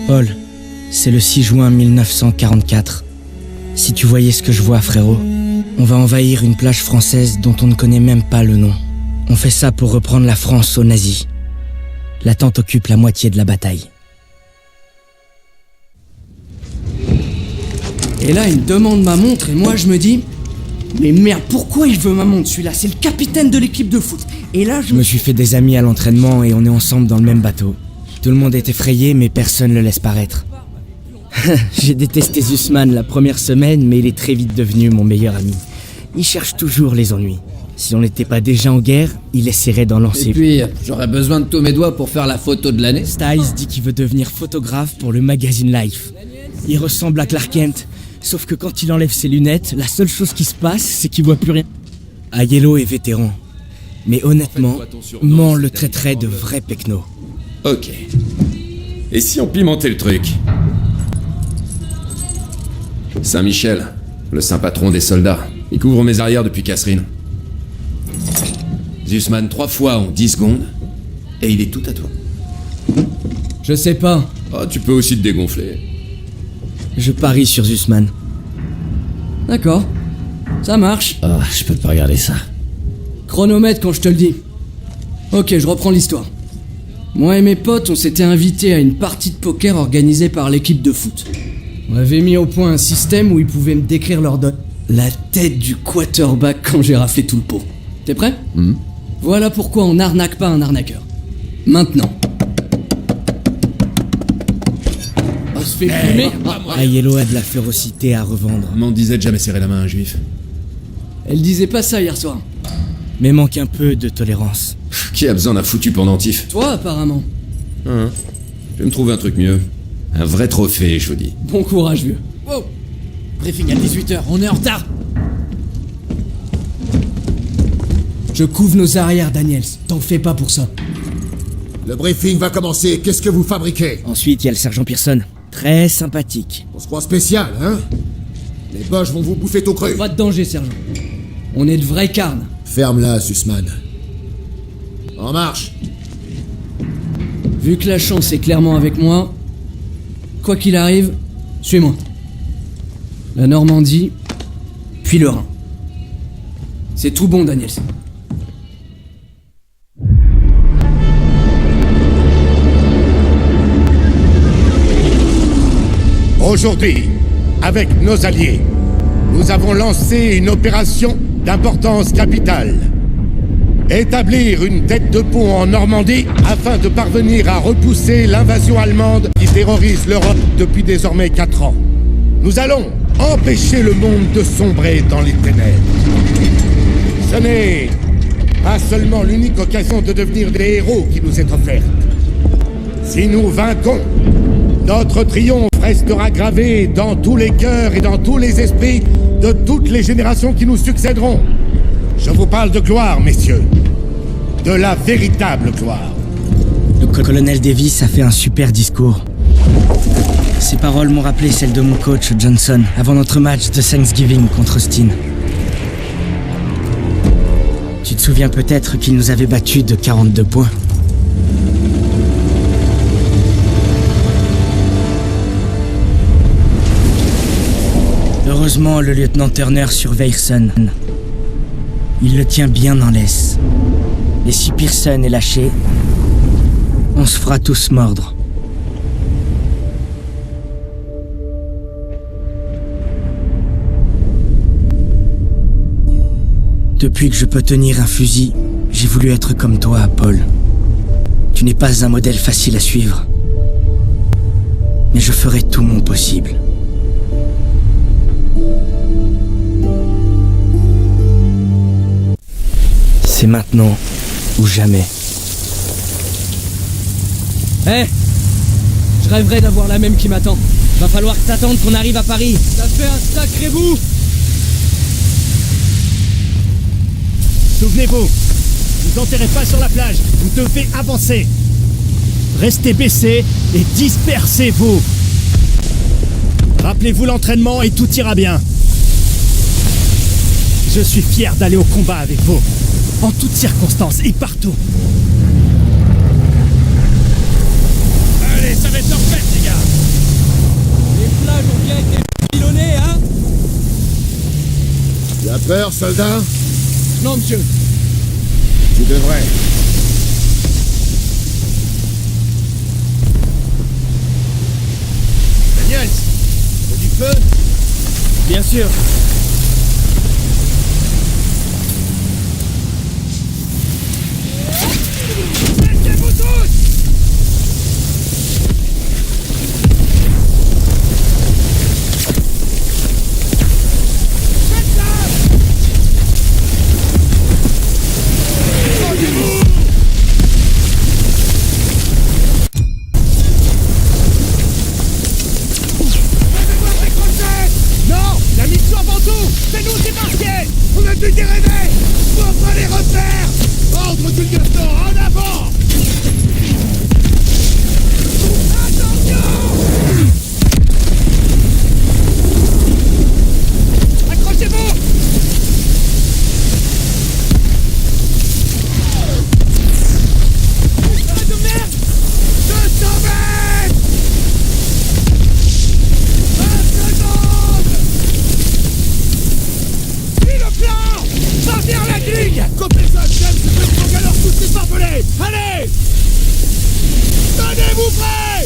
Paul, c'est le 6 juin 1944. Si tu voyais ce que je vois, frérot, on va envahir une plage française dont on ne connaît même pas le nom. On fait ça pour reprendre la France aux nazis. La tente occupe la moitié de la bataille. Et là, il me demande ma montre et moi je me dis... Mais merde, pourquoi il veut ma montre celui-là? C'est le capitaine de l'équipe de foot. Et là, Je me suis fait des amis à l'entraînement et on est ensemble dans le même bateau. Tout le monde est effrayé, mais personne le laisse paraître. J'ai détesté Zussman la première semaine, mais il est très vite devenu mon meilleur ami. Il cherche toujours les ennuis. Si on n'était pas déjà en guerre, il essaierait d'en lancer. Et puis, j'aurais besoin de tous mes doigts pour faire la photo de l'année. Styles dit qu'il veut devenir photographe pour le magazine Life. Il ressemble à Clark Kent, sauf que quand il enlève ses lunettes, la seule chose qui se passe, c'est qu'il voit plus rien. Aiello est vétéran, mais honnêtement, Mans le traiterait de vrai pecno. Ok. Et si on pimentait le truc? Saint-Michel, le saint patron des soldats. Il couvre mes arrières depuis Catherine. Zussman 3 fois en 10 secondes, et il est tout à toi. Je sais pas. Oh, tu peux aussi te dégonfler. Je parie sur Zussman. D'accord. Ça marche. Ah, je peux pas regarder ça. Chronomètre quand je te le dis. Ok, je reprends l'histoire. Moi et mes potes, on s'était invités à une partie de poker organisée par l'équipe de foot. On avait mis au point un système où ils pouvaient me décrire leur dot. La tête du quarterback quand j'ai raflé tout le pot. T'es prêt? Voilà pourquoi on n'arnaque pas un arnaqueur. Maintenant. On se fait fumer. Aiello a de la férocité à revendre. Maman disait de jamais serrer la main à un juif. Elle disait pas ça hier soir. Mais manque un peu de tolérance. Qui a besoin d'un foutu pendentif? Toi, apparemment. Je vais me trouver un truc mieux. Un vrai trophée, je vous dis. Bon courage, vieux. Wow. Briefing à 18h, on est en retard. Je couvre nos arrières, Daniels. T'en fais pas pour ça. Le briefing va commencer, qu'est-ce que vous fabriquez? Ensuite, il y a le sergent Pearson. Très sympathique. On se croit spécial, hein? Les boches vont vous bouffer tout cru. Pas de danger, sergent. On est de vrais carnes. Ferme-la, Zussman. En marche. Vu que la chance est clairement avec moi, quoi qu'il arrive, suis-moi. La Normandie, puis le Rhin. C'est tout bon, Daniels. Aujourd'hui, avec nos alliés, nous avons lancé une opération d'importance capitale. Établir une tête de pont en Normandie afin de parvenir à repousser l'invasion allemande qui terrorise l'Europe depuis désormais 4 ans. Nous allons empêcher le monde de sombrer dans les ténèbres. Ce n'est pas seulement l'unique occasion de devenir des héros qui nous est offerte. Si nous vainquons, notre triomphe restera gravé dans tous les cœurs et dans tous les esprits de toutes les générations qui nous succéderont. Je vous parle de gloire, messieurs. De la véritable gloire. Le colonel Davis a fait un super discours. Ses paroles m'ont rappelé celles de mon coach Johnson avant notre match de Thanksgiving contre Austin. Tu te souviens peut-être qu'il nous avait battus de 42 points. Heureusement, le lieutenant Turner surveille Pearson. Il le tient bien en laisse. Et si Pearson est lâché, on se fera tous mordre. Depuis que je peux tenir un fusil, j'ai voulu être comme toi, Paul. Tu n'es pas un modèle facile à suivre. Mais je ferai tout mon possible. C'est maintenant ou jamais. Hé Je rêverais d'avoir la même qui m'attend. Va falloir t'attendre qu'on arrive à Paris. Ça fait un sacré bout. Souvenez-vous, vous enterrez pas sur la plage, vous devez avancer. Restez baissés et dispersez-vous. Rappelez-vous l'entraînement et tout ira bien. Je suis fier d'aller au combat avec vous, en toutes circonstances et partout. Allez, ça va être leur fête, les gars. Les plages ont bien été pilonnées, hein? Tu as peur, soldat? Non, monsieur. Tu devrais. Daniels, faut du feu? Bien sûr. Mettez-vous tous! Non! La mission avant tout! C'est nous démarquer! On a dû dériver! Faut pas les repères! Ordre du lieutenant, en avant! Attention! Accrochez-vous! Ah de merde! 200 mètres! 20 secondes! Et le plan! Sortir la digue! Copez ça, James, je fais son galère tous les barbelés! Allez! Tenez-vous prêts!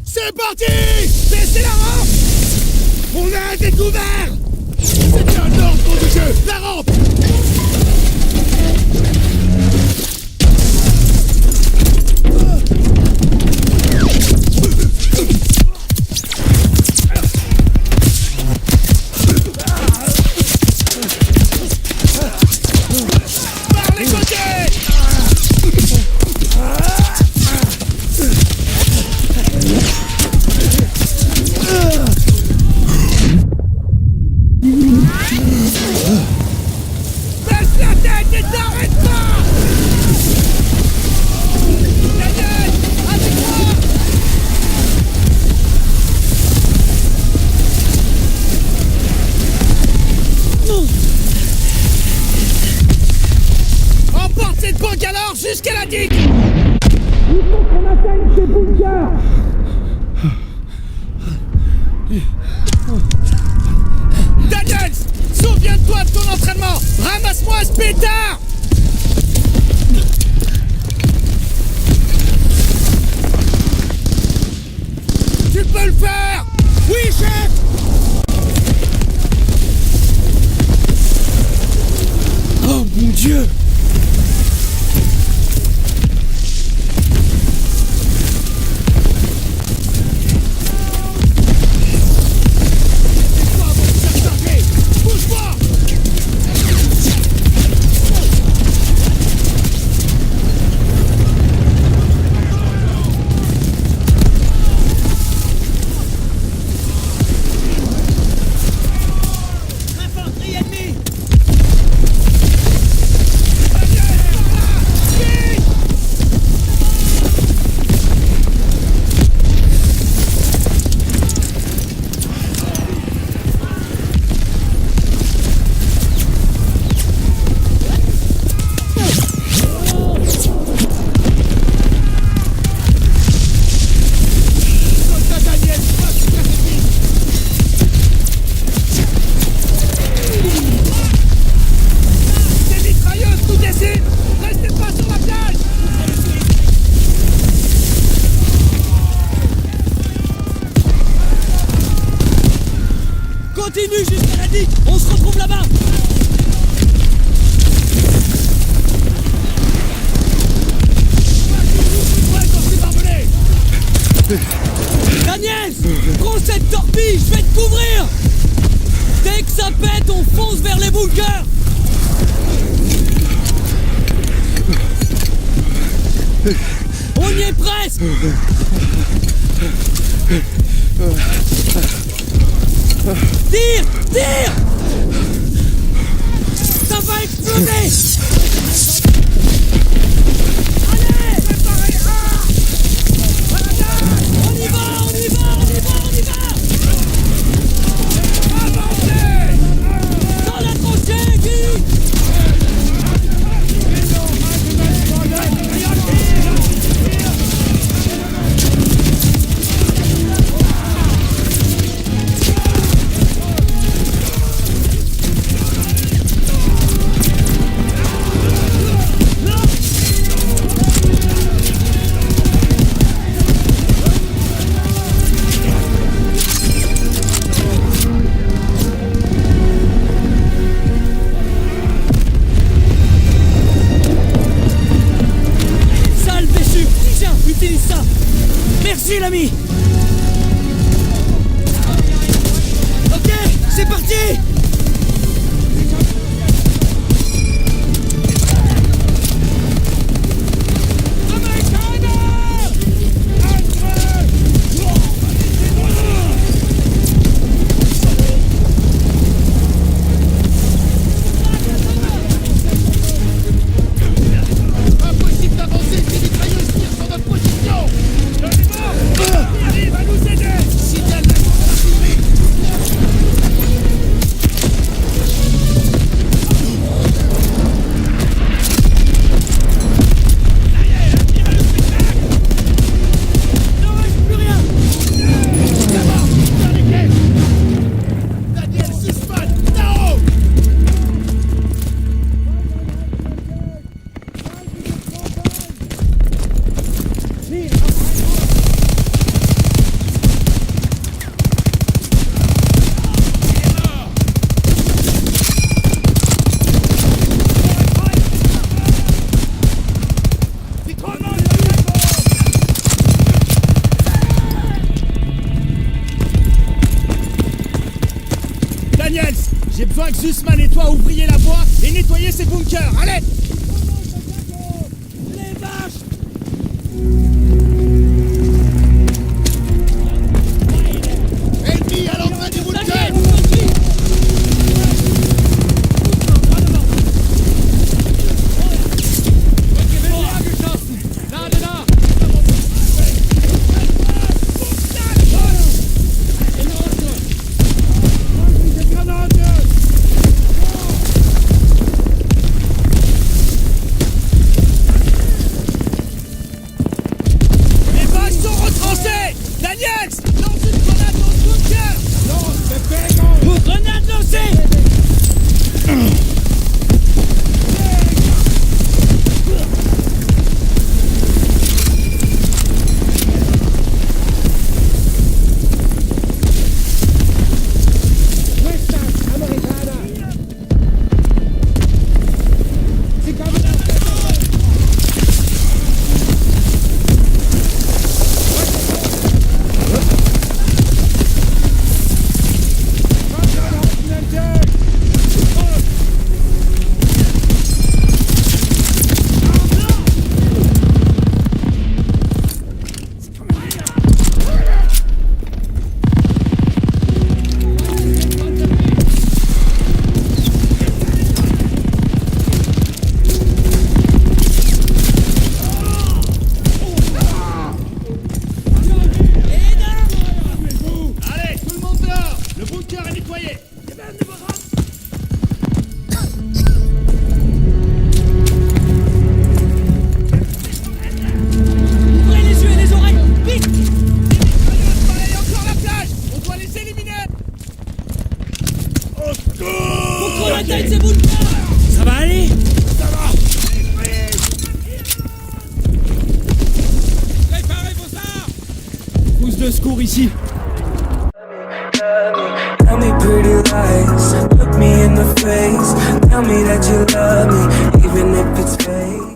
C'est parti! Baissez la rampe! On a découvert! C'est un ordre de jeu! La rampe! Par les côtés! Baisse la tête et t'arrête pas! Daniel, avec moi! Emporte cette banque alors jusqu'à la digue! Il faut qu'on atteigne ces bunkers! Daniels, souviens-toi de ton entraînement! Ramasse-moi ce pétard! Tu peux le faire! Oui, chef! Oh mon Dieu! Bouge-toi avant de te faire charger! Bouge-toi! Infanterie ennemie! Daniel, par là! Vite! Soldat Daniel, passe sur la technique! Des mitrailleuses nous décident! Restez pas sur la plage! Continue jusqu'à la digue. On se retrouve là-bas. Ouais, quand c'est barbelé! Daniel, prends cette torpille. Je vais te couvrir. Dès que ça pète, on fonce vers les bunkers. On y est presque. Tire! Tire! Ça va exploser! Allez! Préparez! On y va! On y va! On y va! On y va! Avancez! Dans la tranchée, Guy! Utilise ça. Merci l'ami. Ok, c'est parti. Impossible d'avancer, ces mitrailleuses tirent sur notre position. Arrive à nous aider. Signal la Daniel Sussman, Tao. Daniels, j'ai besoin que Sussman et toi ouvriez la voie et nettoyez ces bunkers. Allez! Les vaches! Ennemi à l'entrée du bunker! Les vaches sont retranchées! Daniels! Lance une grenade dans ce bunker! Lance le pégon! Grenade lancée! Allez, tout le monde dehors! Le bunker est nettoyé! Ouvrez les yeux et les oreilles. Vite. Les mitrailleuses balayent encore la plage! On doit les éliminer! Contrôle la taille de ces bunkers. Ça va aller? Préparez vos armes! Pousse de secours ici. Tell me pretty lies, look me in the face. Tell me that you love me, even if it's fake.